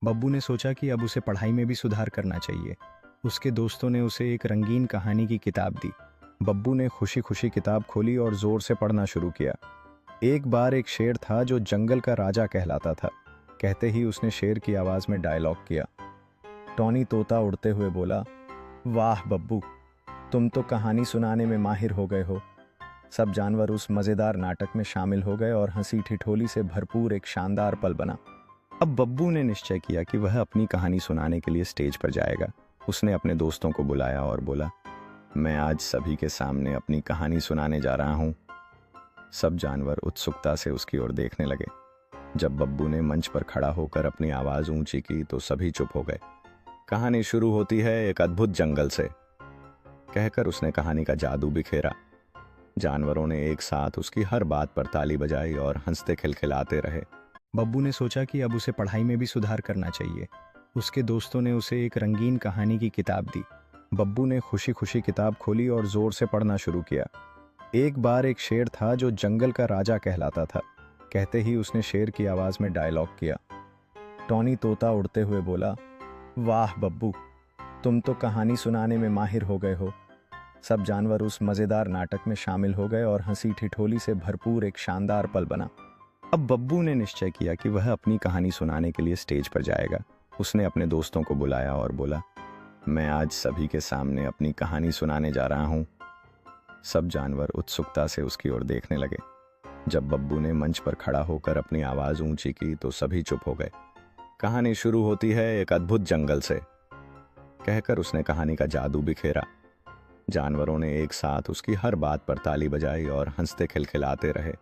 बब्बू ने सोचा कि अब उसे पढ़ाई में भी सुधार करना चाहिए। उसके दोस्तों ने उसे एक रंगीन कहानी की किताब दी। बब्बू ने खुशी खुशी किताब खोली और जोर से पढ़ना शुरू किया। एक बार एक शेर था जो जंगल का राजा कहलाता था। कहते ही उसने शेर की आवाज में डायलॉग किया। टॉनी तोता उड़ते हुए बोला, वाह बब्बू, तुम तो कहानी सुनाने में माहिर हो गए हो। सब जानवर उस मजेदार नाटक में शामिल हो गए और हंसी ठिठोली से भरपूर एक शानदार पल बना। अब बब्बू ने निश्चय किया कि वह अपनी कहानी सुनाने के लिए स्टेज पर जाएगा। उसने अपने दोस्तों को बुलाया और बोला, मैं आज सभी के सामने अपनी कहानी सुनाने जा रहा हूँ। सब जानवर उत्सुकता से उसकी ओर देखने लगे। जब बब्बू ने मंच पर खड़ा होकर अपनी आवाज ऊंची की तो सभी चुप हो गए। कहानी शुरू होती है एक अद्भुत जंगल से, कहकर उसने कहानी का जादू बिखेरा। जानवरों ने एक साथ उसकी हर बात पर ताली बजाई और हंसते खिलखिलाते रहे। बब्बू ने सोचा कि अब उसे पढ़ाई में भी सुधार करना चाहिए। उसके दोस्तों ने उसे एक रंगीन कहानी की किताब दी। बब्बू ने खुशी खुशी किताब खोली और जोर से पढ़ना शुरू किया। एक बार एक शेर था जो जंगल का राजा कहलाता था। कहते ही उसने शेर की आवाज में डायलॉग किया। टॉनी तोता उड़ते हुए बोला, वाह बब्बू, तुम तो कहानी सुनाने में माहिर हो गए हो। सब जानवर उस मजेदार नाटक में शामिल हो गए और हंसी ठिठोली से भरपूर एक शानदार पल बना। अब बब्बू ने निश्चय किया कि वह अपनी कहानी सुनाने के लिए स्टेज पर जाएगा। उसने अपने दोस्तों को बुलाया और बोला, मैं आज सभी के सामने अपनी कहानी सुनाने जा रहा हूँ। सब जानवर उत्सुकता से उसकी ओर देखने लगे। जब बब्बू ने मंच पर खड़ा होकर अपनी आवाज ऊंची की तो सभी चुप हो गए। कहानी शुरू होती है एक अद्भुत जंगल से, कहकर उसने कहानी का जादू बिखेरा। जानवरों ने एक साथ उसकी हर बात पर ताली बजाई और हंसते खिलखिलाते रहे।